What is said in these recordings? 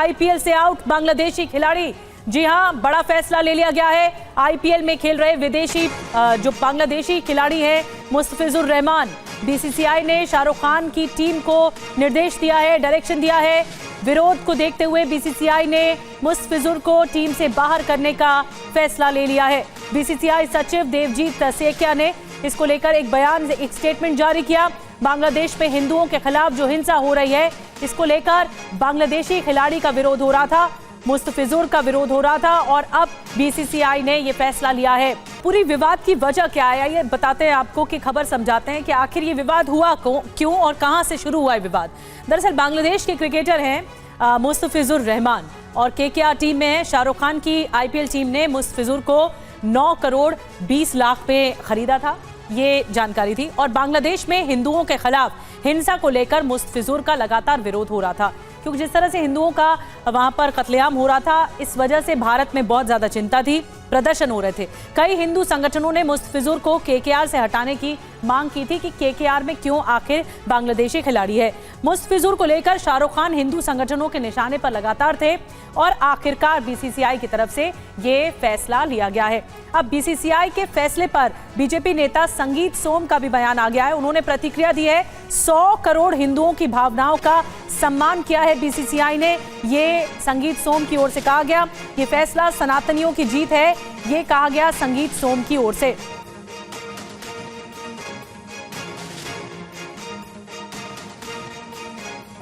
IPL से out Bangladeshi खिलाड़ी। जी हां, बड़ा फैसला ले लिया गया है। आईपीएल में खेल रहे विदेशी जो बांग्लादेशी खिलाड़ी हैं मुस्तफिजुर रहमान, बीसीसीआई ने शाहरुख खान की टीम को निर्देश दिया है, डायरेक्शन दिया है। विरोध को देखते हुए बीसीसीआई ने मुस्तफिजुर को टीम से बाहर करने का फैसला ले लिया है। बीसीसीआई सचिव देवजीत सेकिया ने इसको लेकर एक बयान, एक स्टेटमेंट जारी किया। बांग्लादेश में हिंदुओं के खिलाफ जो हिंसा हो रही है, इसको लेकर बांग्लादेशी खिलाड़ी का विरोध हो रहा था, मुस्तफिजुर का विरोध हो रहा था और अब बीसीसीआई ने यह फैसला लिया है। पूरी विवाद की वजह क्या है, ये बताते हैं आपको कि खबर समझाते हैं कि आखिर ये विवाद हुआ क्यों और कहां से शुरू हुआ है विवाद। दरअसल बांग्लादेश के क्रिकेटर हैं मुस्तफिजुर रहमान और केकेआर टीम में है। शाहरुख खान की आईपीएल टीम ने मुस्तफिजुर को 9 करोड़ 20 लाख पे खरीदा था, ये जानकारी थी। और बांग्लादेश में हिंदुओं के खिलाफ हिंसा को लेकर मुस्तफिजुर का लगातार विरोध हो रहा था, क्योंकि जिस तरह से हिंदुओं का वहां पर कत्लेआम हो रहा था, इस वजह से भारत में बहुत ज्यादा चिंता थी, प्रदर्शन हो रहे थे। कई हिंदू संगठनों ने मुस्तफिजुर को केकेआर से हटाने की मांग की थी कि केकेआर में क्यों आखिर बांग्लादेशी खिलाड़ी है। मुस्तफिजुर को लेकर शाहरुख खान हिंदू संगठनों के निशाने पर लगातार थे और आखिरकार बीसीसीआई की तरफ से ये फैसला लिया गया है। अब बीसीसीआई के फैसले पर बीजेपी नेता संगीत सोम का भी बयान आ गया है। उन्होंने प्रतिक्रिया दी है। 100 करोड़ हिंदुओं की भावनाओं का सम्मान किया है बीसीसीआई ने, ये संगीत सोम की ओर से कहा गया। ये फैसला सनातनियों की जीत है, ये कहा गया संगीत सोम की ओर से।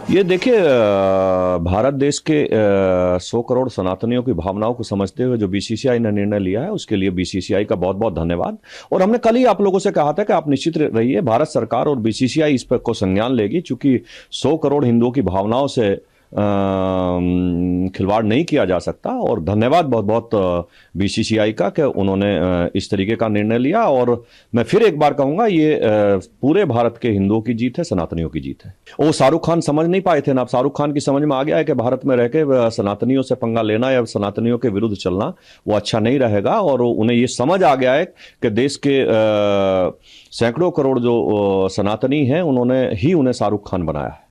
ये देखिए, भारत देश के 100 करोड़ सनातनियों की भावनाओं को समझते हुए जो बीसीसीआई ने निर्णय लिया है, उसके लिए बीसीसीआई का बहुत बहुत धन्यवाद। और हमने कल ही आप लोगों से कहा था कि आप निश्चित रहिए, भारत सरकार और बीसीसीआई इस पर को संज्ञान लेगी, क्योंकि 100 करोड़ हिंदुओं की भावनाओं से खिलवाड़ नहीं किया जा सकता। और धन्यवाद बहुत बहुत बीसीसीआई का कि उन्होंने इस तरीके का निर्णय लिया। और मैं फिर एक बार कहूंगा, ये पूरे भारत के हिंदुओं की जीत है, सनातनियों की जीत है। वो शाहरुख खान समझ नहीं पाए थे ना, अब शाहरुख खान की समझ में आ गया है कि भारत में रह के सनातनियों से पंगा लेना या सनातनियों के विरुद्ध चलना वो अच्छा नहीं रहेगा। और उन्हें ये समझ आ गया है कि देश के सैकड़ों करोड़ जो सनातनी हैं, उन्होंने ही उन्हें शाहरुख खान बनाया है।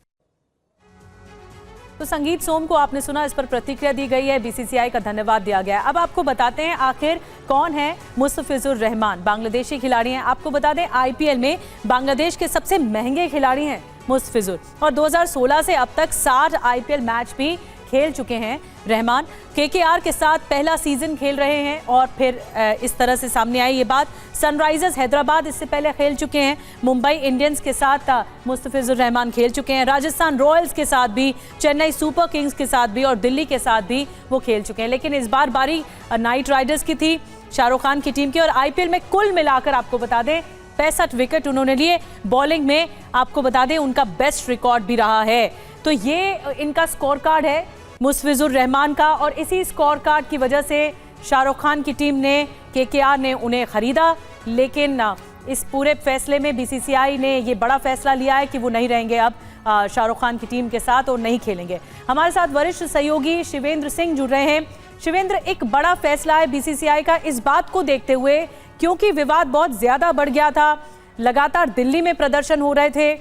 तो संगीत सोम को आपने सुना, इस पर प्रतिक्रिया दी गई है, बीसीसीआई का धन्यवाद दिया गया है। अब आपको बताते हैं आखिर कौन है मुस्तफिजुर रहमान, बांग्लादेशी खिलाड़ी हैं। आपको बता दें आईपीएल में बांग्लादेश के सबसे महंगे खिलाड़ी हैं मुस्तफिजुर, और 2016 से अब तक 60 आईपीएल मैच भी खेल चुके हैं रहमान। केकेआर के साथ पहला सीजन खेल रहे हैं और फिर इस तरह से सामने आई ये बात। सनराइजर्स हैदराबाद इससे पहले खेल चुके हैं, मुंबई इंडियंस के साथ मुस्तफिजुर रहमान खेल चुके हैं, राजस्थान रॉयल्स के साथ भी, चेन्नई सुपर किंग्स के साथ भी और दिल्ली के साथ भी वो खेल चुके हैं। लेकिन इस बार बारी नाइट राइडर्स की थी, शाहरुख खान की टीम की। और आईपीएल में कुल मिलाकर आपको बता दें 65 विकेट उन्होंने लिए। बॉलिंग में आपको बता दें उनका बेस्ट रिकॉर्ड भी रहा है। तो ये इनका स्कोर कार्ड है मुस्तफिजुर रहमान का, और इसी स्कोर कार्ड की वजह से शाहरुख खान की टीम ने, केकेआर ने उन्हें खरीदा। लेकिन इस पूरे फैसले में बीसीसीआई ने ये बड़ा फैसला लिया है कि वो नहीं रहेंगे अब शाहरुख खान की टीम के साथ और नहीं खेलेंगे। हमारे साथ वरिष्ठ सहयोगी शिवेंद्र सिंह जुड़ रहे हैं। शिवेंद्र, एक बड़ा फैसला है बीसीसीआई का इस बात को देखते हुए, क्योंकि विवाद बहुत ज्यादा बढ़ गया था, लगातार दिल्ली में प्रदर्शन हो रहे थे,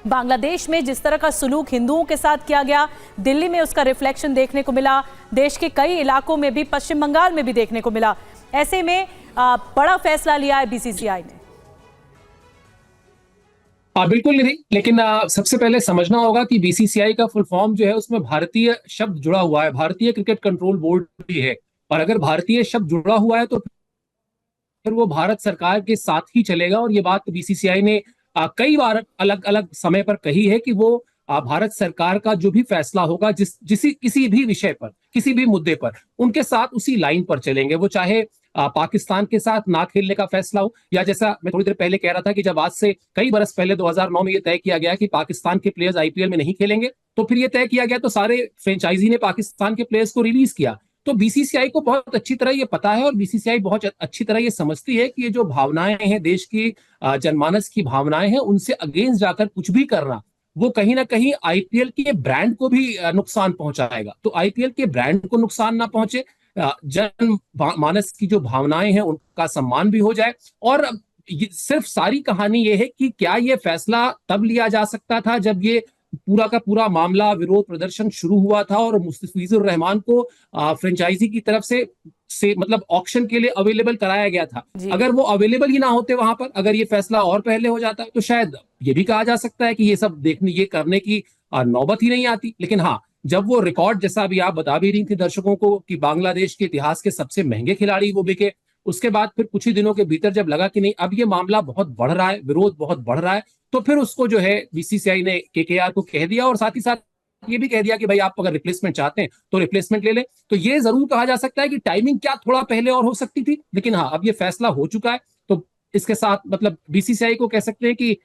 बांग्लादेश में जिस तरह का सुलूक हिंदुओं के साथ किया गया, दिल्ली में उसका रिफ्लेक्शन देखने को मिला, देश के कई इलाकों में भी, पश्चिम बंगाल में भी देखने को मिला। ऐसे में बड़ा फैसला लिया है बीसीसीआई ने। बिल्कुल नहीं, लेकिन सबसे पहले समझना होगा कि बीसीसीआई का फुल फॉर्म जो है उसमें भारतीय शब्द जुड़ा हुआ है, भारतीय क्रिकेट कंट्रोल बोर्ड भी है। और अगर भारतीय शब्द जुड़ा हुआ है तो फिर वो भारत सरकार के साथ ही चलेगा। और ये बात बीसीसीआई ने कई बार अलग अलग समय पर कही है कि वो भारत सरकार का जो भी फैसला होगा किसी भी विषय पर, किसी भी मुद्दे पर, उनके साथ उसी लाइन पर चलेंगे। वो चाहे पाकिस्तान के साथ ना खेलने का फैसला हो, या जैसा मैं थोड़ी देर पहले कह रहा था कि जब आज से कई बरस पहले 2009 में ये तय किया गया कि पाकिस्तान के प्लेयर्स आईपीएल में नहीं खेलेंगे, तो फिर ये तय किया गया तो सारे फ्रेंचाइजी ने पाकिस्तान के प्लेयर्स को रिलीज किया। तो बीसीसीआई को बहुत अच्छी तरह ये पता है और बीसीसीआई बहुत अच्छी तरह ये समझती है कि ये जो भावनाएं हैं, देश की जनमानस की भावनाएं हैं, उनसे अगेंस्ट जाकर कुछ भी करना वो कहीं ना कहीं आईपीएल के ब्रांड को भी नुकसान पहुंचाएगा। तो आईपीएल के ब्रांड को नुकसान ना पहुंचे, जन मानस की जो भावनाएं हैं उनका सम्मान भी हो जाए। और सिर्फ सारी कहानी ये है कि क्या ये फैसला तब लिया जा सकता था जब ये पूरा का पूरा मामला विरोध प्रदर्शन शुरू हुआ था और मुस्तफिजुर रहमान को फ्रेंचाइजी की तरफ से मतलब ऑक्शन के लिए अवेलेबल कराया गया था। अगर वो अवेलेबल ही ना होते वहां पर, अगर ये फैसला और पहले हो जाता तो शायद ये भी कहा जा सकता है कि ये सब ये करने की नौबत ही नहीं आती। लेकिन हाँ, जब वो रिकॉर्ड, जैसा अभी आप बता भी रही थी दर्शकों को कि बांग्लादेश के इतिहास के सबसे महंगे खिलाड़ी वो बिके, उसके बाद फिर कुछ ही दिनों के भीतर जब लगा कि नहीं अब ये मामला बहुत बढ़ रहा है, विरोध बहुत बढ़ रहा है, तो फिर उसको जो है बीसीसीआई ने केकेआर को कह दिया और साथ ही साथ ये भी कह दिया कि भाई आप अगर रिप्लेसमेंट चाहते हैं तो रिप्लेसमेंट ले लें। तो ये जरूर कहा जा सकता है कि टाइमिंग क्या थोड़ा पहले और हो सकती थी, लेकिन हाँ अब ये फैसला हो चुका है तो इसके साथ मतलब बीसीसीआई को कह सकते हैं कि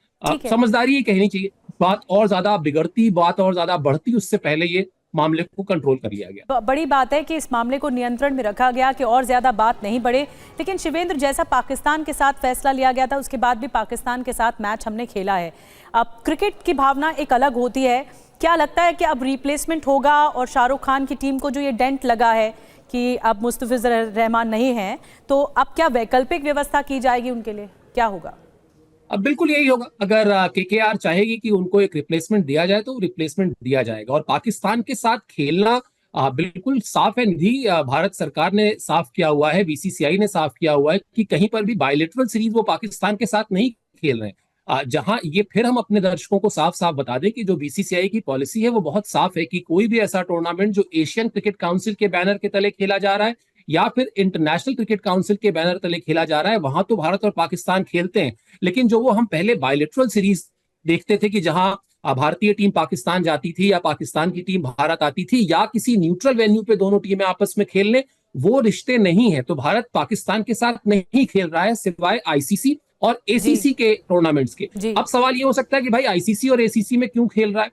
समझदारी ही कहनी चाहिए। बात और ज्यादा बिगड़ती, बात और ज्यादा बढ़ती, उससे पहले ये मामले को कंट्रोल कर लिया गया। बड़ी बात है कि इस मामले को नियंत्रण में रखा गया कि और ज्यादा बात नहीं बढ़े। लेकिन शिवेंद्र, जैसा पाकिस्तान के साथ फैसला लिया गया था उसके बाद भी पाकिस्तान के साथ मैच हमने खेला है। अब क्रिकेट की भावना एक अलग होती है। क्या लगता है कि अब रिप्लेसमेंट होगा और शाहरुख खान की टीम को जो ये डेंट लगा है कि अब मुस्तफिजुर रहमान नहीं है, तो अब क्या वैकल्पिक व्यवस्था की जाएगी उनके लिए, क्या होगा? अब बिल्कुल यही होगा। अगर केकेआर चाहेगी कि उनको एक रिप्लेसमेंट दिया जाए तो रिप्लेसमेंट दिया जाएगा। और पाकिस्तान के साथ खेलना बिल्कुल साफ है निधि, भारत सरकार ने साफ किया हुआ है, बीसीसीआई ने साफ किया हुआ है कि कहीं पर भी बायलैटरल सीरीज वो पाकिस्तान के साथ नहीं खेल रहे हैं। जहां ये फिर हम अपने दर्शकों को साफ साफ बता दें कि जो बीसीसीआई की पॉलिसी है वो बहुत साफ है कि कोई भी ऐसा टूर्नामेंट जो एशियन क्रिकेट काउंसिल के बैनर के तले खेला जा रहा है या फिर इंटरनेशनल क्रिकेट काउंसिल के बैनर तले खेला जा रहा है, वहां तो भारत और पाकिस्तान खेलते हैं। लेकिन जो वो हम पहले बायलैटरल सीरीज देखते थे कि जहां भारतीय टीम पाकिस्तान जाती थी या पाकिस्तान की टीम भारत आती थी या किसी न्यूट्रल वेन्यू पे दोनों टीमें आपस में खेलने, वो रिश्ते नहीं है। तो भारत पाकिस्तान के साथ नहीं खेल रहा है सिवाय आईसीसी और एसीसी के टूर्नामेंट्स के। अब सवाल ये हो सकता है कि भाई आईसीसी और एसीसी में क्यों खेल रहा है?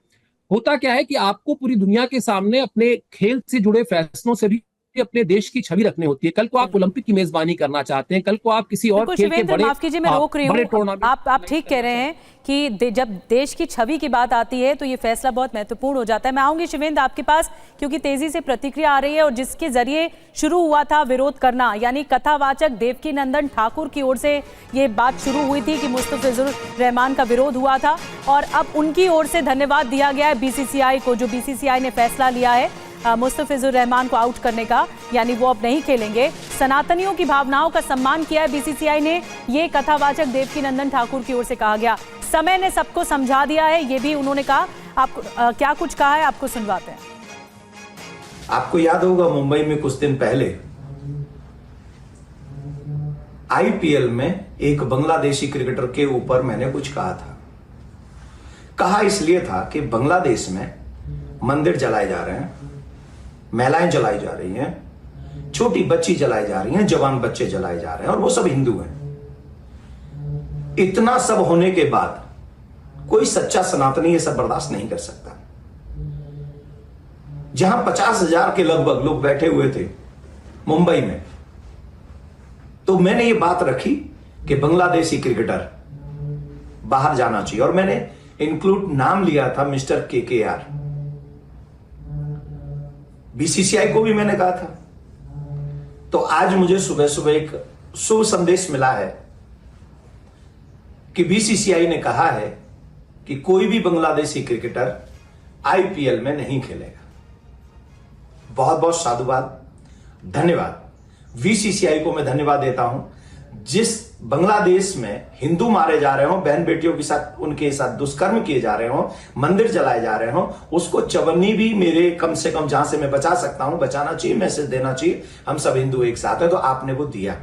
होता क्या है कि आपको पूरी दुनिया के सामने अपने खेल से जुड़े फैसलों से भी अपने देश की छवि रखनी होती है। कल को आप ओलंपिक की मेजबानी करना चाहते हैं, कल को आप किसी और खेल के बड़े, माफ कीजिए मैं रोक रही हूं, आप ठीक कह रहे हैं कि जब देश की छवि की बात आती है तो ये फैसला बहुत महत्वपूर्ण हो जाता है। मैं आऊंगी शिवेंद्र आपके पास, क्योंकि तेजी से प्रतिक्रिया आ रही है और जिसके जरिए शुरू हुआ था विरोध करना, यानी कथावाचक देवकीनंदन ठाकुर की ओर से ये बात शुरू हुई थी कि मुस्तफिजुर रहमान का विरोध हुआ था और अब उनकी ओर से धन्यवाद दिया गया है बीसीसीआई को। जो बीसीसीआई ने फैसला लिया है मुस्तफिजुर रहमान को आउट करने का, यानी वो अब नहीं खेलेंगे। सनातनियों की भावनाओं का सम्मान किया है बीसीसीआई ने, ये कथावाचक देवकीनंदन ठाकुर की ओर से कहा गया। समय ने सबको समझा दिया है, ये भी उन्होंने कहा। आपको क्या कुछ कहा है, आपको सुनवाते हैं। आपको याद होगा मुंबई में कुछ दिन पहले आईपीएल में एक बांग्लादेशी क्रिकेटर के ऊपर मैंने कुछ कहा इसलिए था कि बांग्लादेश में मंदिर जलाए जा रहे हैं, महिलाएं जलाई जा रही हैं, छोटी बच्ची जलाई जा रही हैं, जवान बच्चे जलाए जा रहे हैं और वो सब हिंदू हैं। इतना सब होने के बाद कोई सच्चा सनातनी ये सब बर्दाश्त नहीं कर सकता। जहां 50,000 के लगभग लोग बैठे हुए थे मुंबई में, तो मैंने ये बात रखी कि बांग्लादेशी क्रिकेटर बाहर जाना चाहिए और मैंने इंक्लूड नाम लिया था मिस्टर केकेआर। बीसीसीआई को भी मैंने कहा था। तो आज मुझे सुबह सुबह एक शुभ संदेश मिला है कि बीसीसीआई ने कहा है कि कोई भी बांग्लादेशी क्रिकेटर आईपीएल में नहीं खेलेगा। बहुत बहुत साधुवाद, धन्यवाद। बीसीसीआई को मैं धन्यवाद देता हूं। जिस बांग्लादेश में हिंदू मारे जा रहे हो, बहन बेटियों के साथ उनके साथ दुष्कर्म किए जा रहे हो, मंदिर जलाए जा रहे हो, उसको चवन्नी भी मेरे कम से कम जहां से मैं बचा सकता हूं बचाना चाहिए, मैसेज देना चाहिए। हम सब हिंदू एक साथ हैं, तो आपने वो दिया।